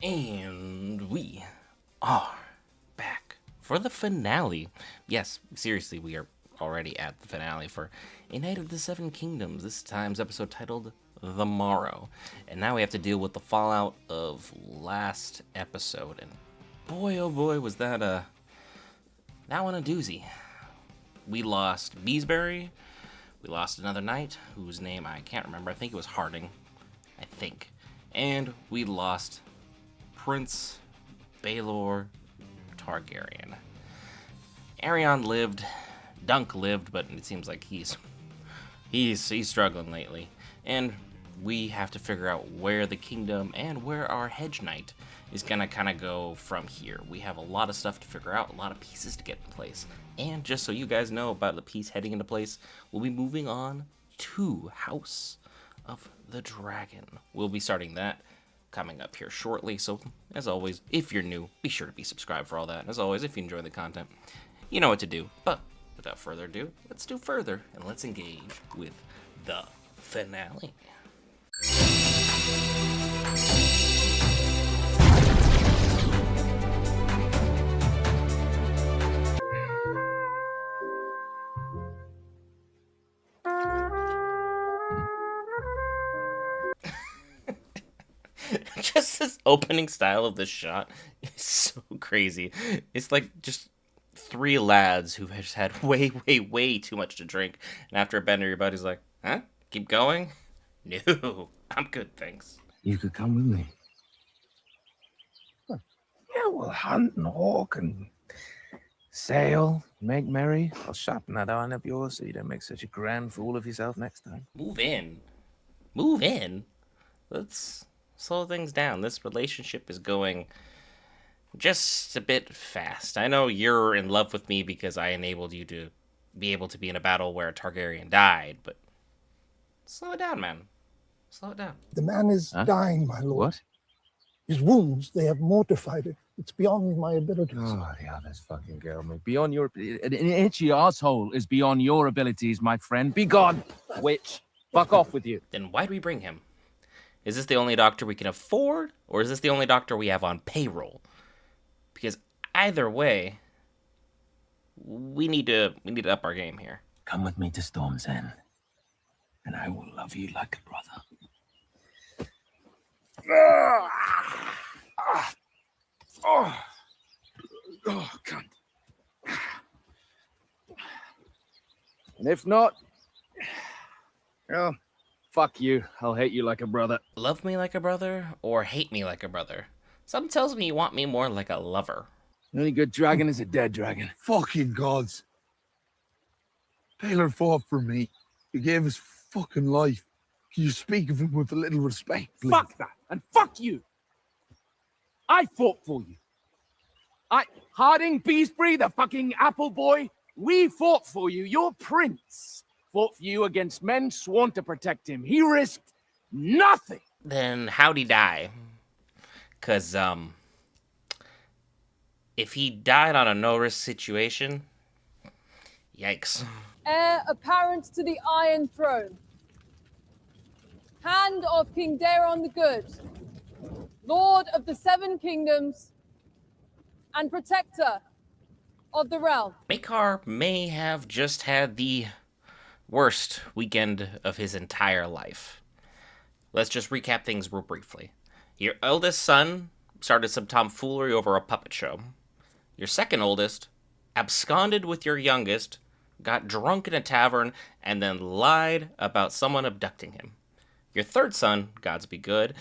And we are back for the finale. Yes, seriously, we are already at the finale for A Night of the Seven Kingdoms. This time's episode titled The Morrow. And now we have to deal with the fallout of last episode. And boy, oh boy, was that one a doozy. We lost Beesbury. We lost another knight whose name I can't remember. I think it was Harding. I think. And we lost Prince Baelor Targaryen. Arion lived, Dunk lived, but it seems like he's struggling lately. And we have to figure out where the kingdom and where our hedge knight is gonna kind of go from here. We have a lot of stuff to figure out, a lot of pieces to get in place. And just so you guys know about the piece heading into place, we'll be moving on to House of the Dragon. We'll be starting that coming up here shortly. So, as always, if you're new, be sure to be subscribed for all that. As always, if you enjoy the content, you know what to do. But without further ado, let's do further and let's engage with the finale. Just this opening style of this shot is so crazy. It's like just three lads who have just had way, way, way too much to drink. And after a bender, your buddy's like, huh? Keep going? No, I'm good, thanks. You could come with me. Yeah, we'll hunt and hawk and sail, make merry. I'll sharpen that iron of yours so you don't make such a grand fool of yourself next time. Move in. Move in? Let's slow things down. This relationship is going just a bit fast. I know you're in love with me because I enabled you to be able to be in a battle where a Targaryen died, but slow it down, man. Slow it down. The man is dying, my lord. What? His wounds, they have mortified it. It's beyond my abilities. Oh, the others fucking girl me. Beyond your... An itchy asshole is beyond your abilities, my friend. Be gone, witch. Fuck off with you. Then why'd we bring him? Is this the only doctor we can afford, or is this the only doctor we have on payroll? Because either way, we need to up our game here. Come with me to Storm's End, and I will love you like a brother. Oh, God. And if not, well, fuck you. I'll hate you like a brother. Love me like a brother, or hate me like a brother? Something tells me you want me more like a lover. The only good dragon is a dead dragon. Fucking gods. Taylor fought for me. He gave his fucking life. Can you speak of him with a little respect, please? Fuck that, and fuck you. I fought for you. Harding, Beesbury, the fucking apple boy, we fought for you. Your prince fought for you against men sworn to protect him. He risked nothing. Then how'd he die? Cause, if he died on a no-risk situation, yikes. Heir apparent to the Iron Throne. Hand of King Daeron the Good, Lord of the Seven Kingdoms, and Protector of the Realm. Maekar may have just had the worst weekend of his entire life. Let's just recap things real briefly. Your eldest son started some tomfoolery over a puppet show. Your second oldest absconded with your youngest, got drunk in a tavern, and then lied about someone abducting him. Your third son, gods be good,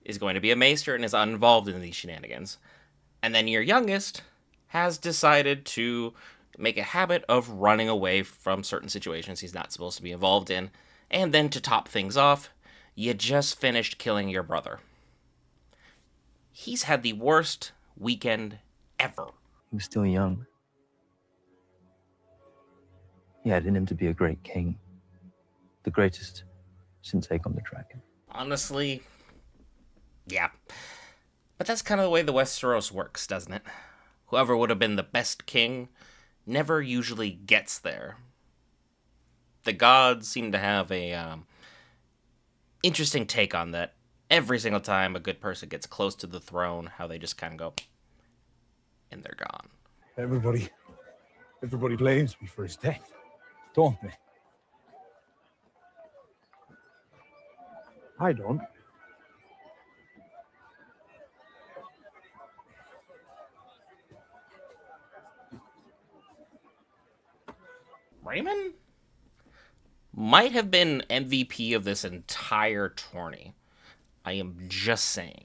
is going to be a maester and is uninvolved in these shenanigans. And then your youngest has decided to make a habit of running away from certain situations he's not supposed to be involved in. And then to top things off, you just finished killing your brother. He's had the worst weekend ever. He was still young. He had in him to be a great king. The greatest since Aegon the Dragon. Honestly, yeah. But that's kind of the way the Westeros works, doesn't it? Whoever would have been the best king never usually gets there. The gods seem to have a interesting take on that. every single time a good person gets close to the throne, how they just kind of go, and they're gone. Everybody blames me for his death, don't they? I don't. Raymond might have been MVP of this entire tourney. I am just saying.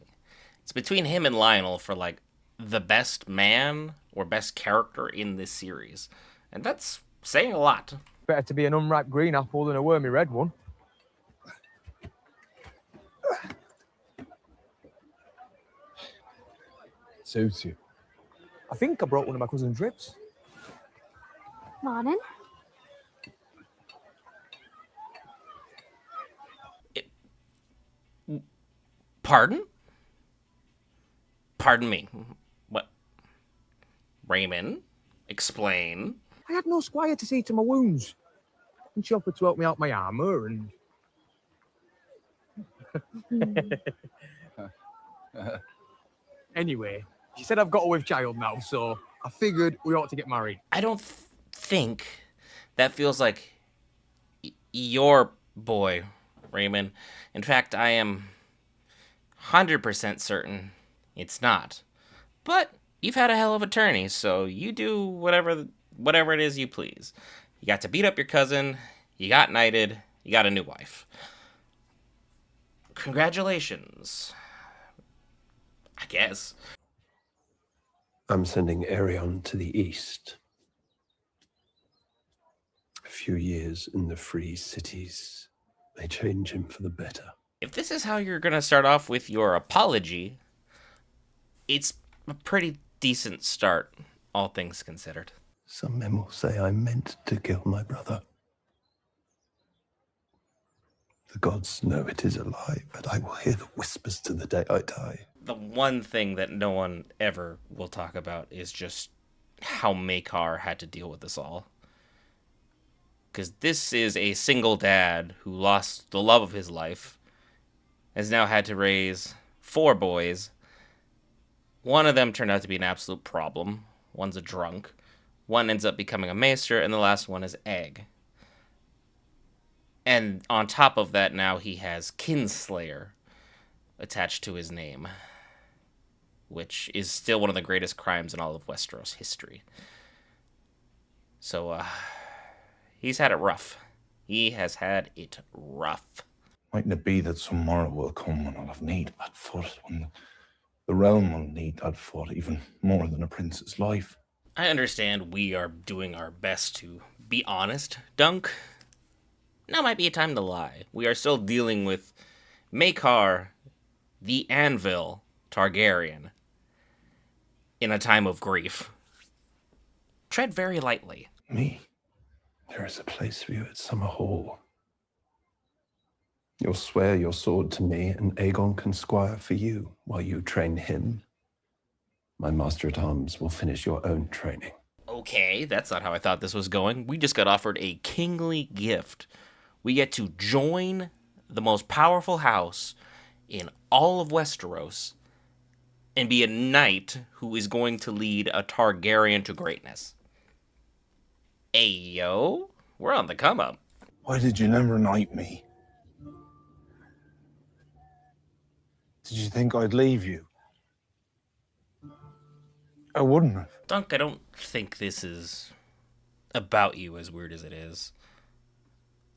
It's between him and Lionel for, like, the best man or best character in this series. And that's saying a lot. Better to be an unripe green apple than a wormy red one. Suits you. I think I brought one of my cousin's ribs. Morning. Pardon? Pardon me. What? Raymond? Explain. I had no squire to see to my wounds. And she offered to help me out my armour and... Anyway, she said I've got a with child now, so I figured we ought to get married. I don't think that feels like your boy, Raymond. In fact, I am 100% certain it's not. But you've had a hell of a tourney, so you do whatever it is you please. You got to beat up your cousin, you got knighted, you got a new wife. Congratulations. I guess. I'm sending Arion to the east. A few years in the free cities may change him for the better. If this is how you're going to start off with your apology, it's a pretty decent start, all things considered. Some men will say I meant to kill my brother. The gods know it is a lie, but I will hear the whispers to the day I die. The one thing that no one ever will talk about is just how Maekar had to deal with this all. Because this is a single dad who lost the love of his life, has now had to raise 4 boys. One of them turned out to be an absolute problem. One's a drunk. One ends up becoming a maester, and the last one is Egg. And on top of that, now he has Kinslayer attached to his name, which is still one of the greatest crimes in all of Westeros history. So, he's had it rough. He has had it rough. Mightn't it be that some morrow will come when I'll have need that foot, when the realm will need that foot even more than a prince's life? I understand we are doing our best to be honest, Dunk. Now might be a time to lie. We are still dealing with Maekar, the Anvil Targaryen, in a time of grief. Tread very lightly. Me? There is a place for you at Summer Hall. You'll swear your sword to me, and Aegon can squire for you while you train him. My master-at-arms will finish your own training. Okay, that's not how I thought this was going. We just got offered a kingly gift. We get to join the most powerful house in all of Westeros and be a knight who is going to lead a Targaryen to greatness. Ayo, we're on the come up. Why did you never knight me? Did you think I'd leave you? I wouldn't have. Dunk, I don't think this is about you, as weird as it is.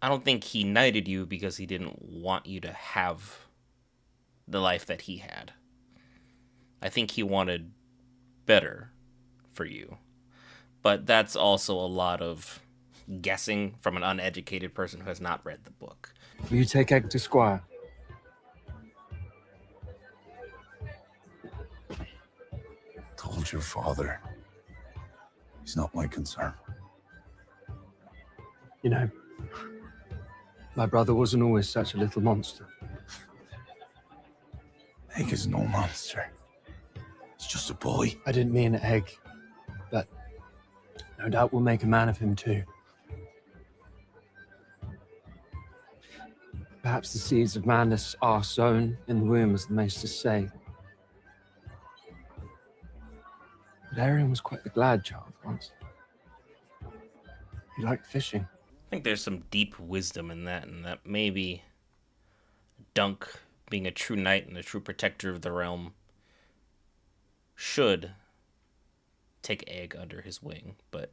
I don't think he knighted you because he didn't want you to have the life that he had. I think he wanted better for you. But that's also a lot of guessing from an uneducated person who has not read the book. Will you take Egg to squire? Told your father. He's not my concern. You know, my brother wasn't always such a little monster. Egg is no monster. He's just a boy. I didn't mean Egg, but no doubt we'll make a man of him too. Perhaps the seeds of madness are sown in the womb, as the maesters say. But Arian was quite the glad child once. He liked fishing. I think there's some deep wisdom in that, and that maybe Dunk, being a true knight and a true protector of the realm, should take Egg under his wing. But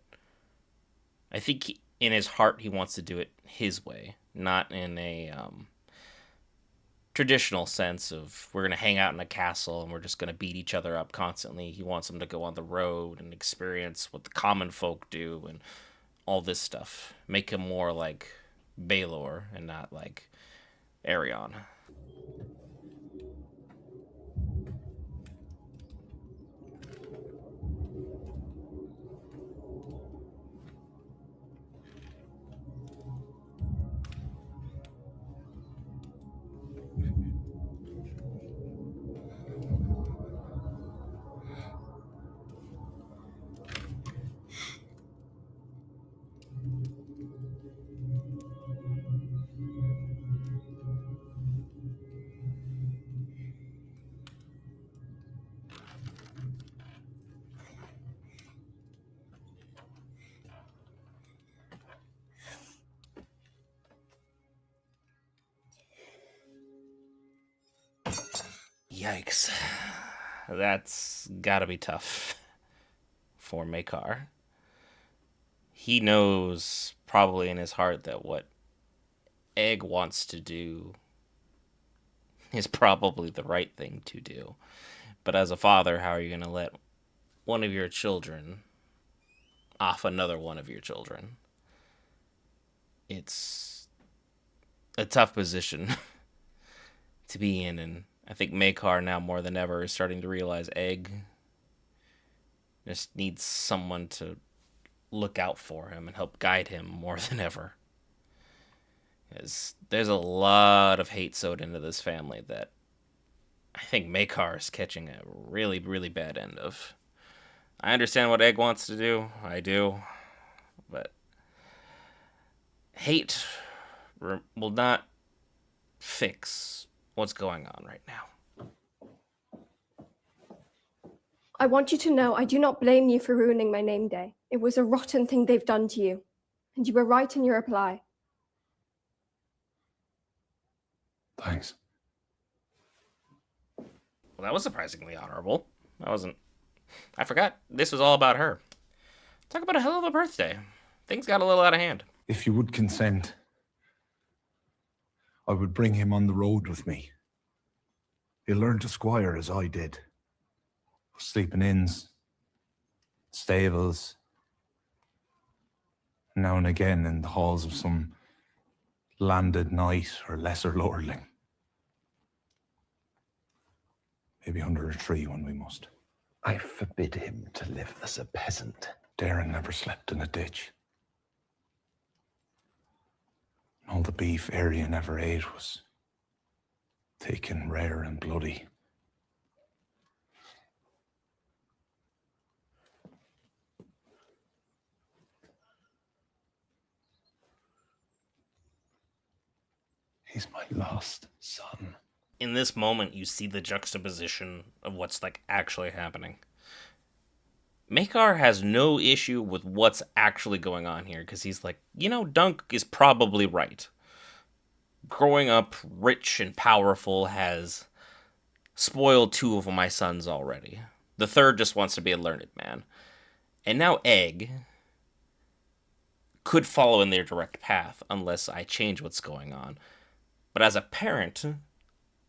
I think in his heart he wants to do it his way, not in a traditional sense of we're going to hang out in a castle and we're just going to beat each other up constantly. He wants them to go on the road and experience what the common folk do and all this stuff. Make him more like Baelor and not like Arion. Yikes. That's gotta be tough for Maekar. He knows probably in his heart that what Egg wants to do is probably the right thing to do. But as a father, how are you going to let one of your children off another one of your children? It's a tough position to be in, and I think Maekar now more than ever is starting to realize Egg just needs someone to look out for him and help guide him more than ever. Because there's a lot of hate sowed into this family that I think Maekar is catching a really, really bad end of. I understand what Egg wants to do. I do. But hate will not fix what's going on right now. I want you to know I do not blame you for ruining my name day. It was a rotten thing they've done to you. And you were right in your reply. Thanks. Well, that was surprisingly honorable. I forgot this was all about her. Talk about a hell of a birthday. Things got a little out of hand. If you would consent, I would bring him on the road with me. He'll learn to squire as I did. Sleep in inns, stables, now and again in the halls of some landed knight or lesser lordling. Maybe under a tree when we must. I forbid him to live as a peasant. Darren never slept in a ditch. All the beef Arian ever ate was thick and rare and bloody. He's my lost son. In this moment, you see the juxtaposition of what's like actually happening. Maekar has no issue with what's actually going on here because he's like, Dunk is probably right. Growing up rich and powerful has spoiled two of my sons already. The third just wants to be a learned man. And now Egg could follow in their direct path unless I change what's going on. But as a parent,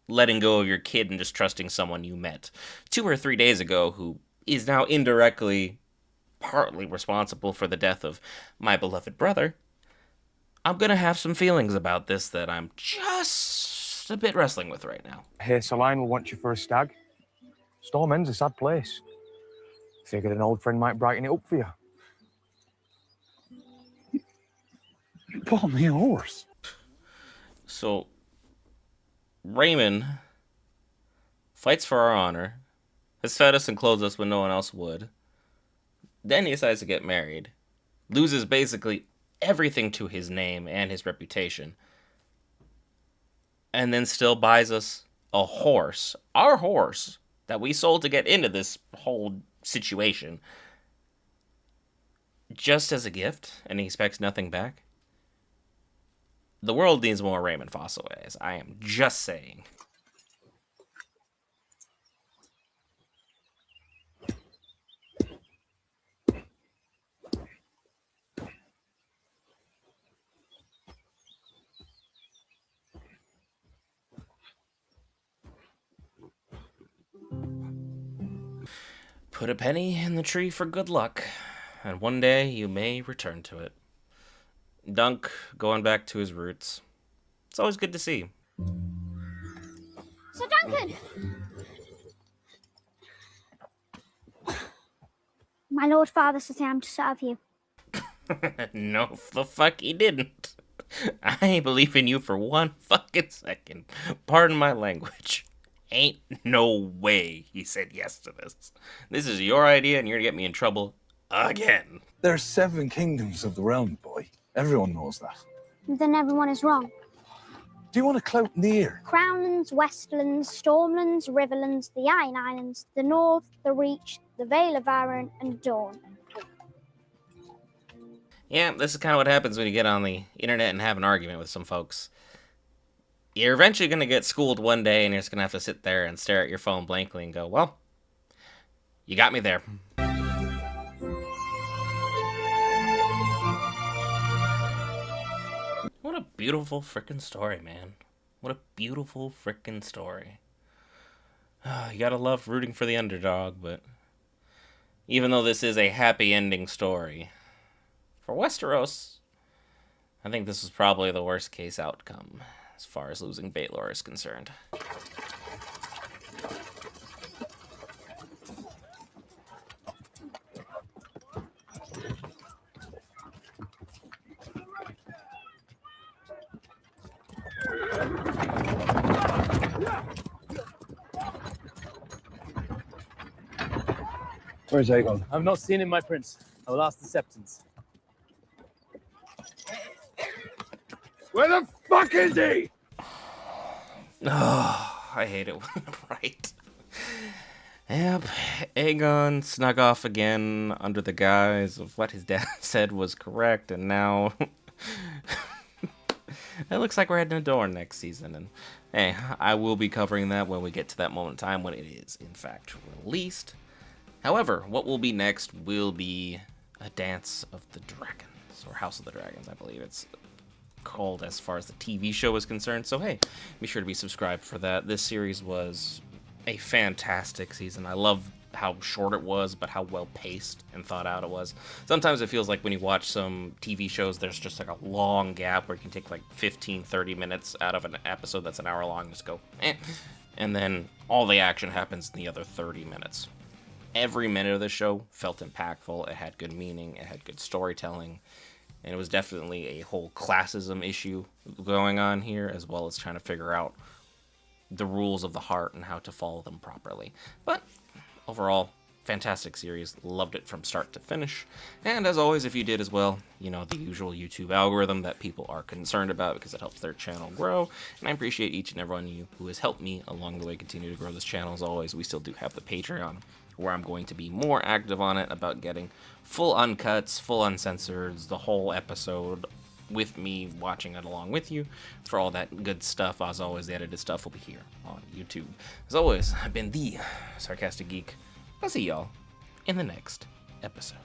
letting go of your kid and just trusting someone you met 2 or 3 days ago who is now indirectly partly responsible for the death of my beloved brother, I'm going to have some feelings about this that I'm just a bit wrestling with right now. Hey, Saline will want you for a stag. Storm End's a sad place. Figured an old friend might brighten it up for you. You bought me a horse. So, Raymond fights for our honor, has fed us and clothed us when no one else would. Then he decides to get married, loses basically everything to his name and his reputation. and then still buys us a horse, our horse, that we sold to get into this whole situation, just as a gift, and he expects nothing back. The world needs more Raymond Fossilways. I am just saying. Put a penny in the tree for good luck, and one day you may return to it. Dunk going back to his roots. It's always good to see. Sir Duncan! My Lord Father says I am to serve you. No, the fuck he didn't. I ain't believe in you for one fucking second. Pardon my language. Ain't no way he said yes to this. This is your idea and you're gonna get me in trouble again. There's 7 kingdoms of the realm, boy. Everyone knows that. Then everyone is wrong. Do you want to clout near? Crownlands, Westlands, Stormlands, Riverlands, the Iron Islands, the North, the Reach, the Vale of Arran, and Dawn. Yeah, this is kind of what happens when you get on the internet and have an argument with some folks. You're eventually going to get schooled one day and you're just going to have to sit there and stare at your phone blankly and go, well, you got me there. What a beautiful frickin' story, man. What a beautiful frickin' story. You gotta love rooting for the underdog, but even though this is a happy ending story, for Westeros, I think this was probably the worst case outcome as far as losing Baelor is concerned. Where's Aegon? I've not seen him, my prince. I will ask the Septons. Where the fuck is he? Oh, I hate it. Right. Yep, Aegon snuck off again under the guise of what his dad said was correct, and now it looks like we're heading to Dorne next season. And hey, I will be covering that when we get to that moment in time when it is, in fact, released. However, what will be next will be a Dance of the Dragons, or House of the Dragons, I believe it's called as far as the TV show is concerned. So hey, be sure to be subscribed for that. This series was a fantastic season. I love how short it was, but how well paced and thought out it was. Sometimes it feels like when you watch some TV shows, there's just like a long gap where you can take like 15-30 minutes out of an episode that's an hour long and just go eh, and then all the action happens in the other 30 minutes. Every minute of the show felt impactful. It had good meaning, it had good storytelling, and it was definitely a whole classism issue going on here, as well as trying to figure out the rules of the heart and how to follow them properly. But overall, fantastic series. Loved it from start to finish. And as always, if you did as well, you know, the usual YouTube algorithm that people are concerned about because it helps their channel grow. And I appreciate each and every one of you who has helped me along the way continue to grow this channel. As always, we still do have the Patreon, where I'm going to be more active on it about getting full uncuts, full uncensored, the whole episode with me watching it along with you. For all that good stuff, as always, the edited stuff will be here on YouTube. As always, I've been the Sarcastic Geek. I'll see y'all in the next episode.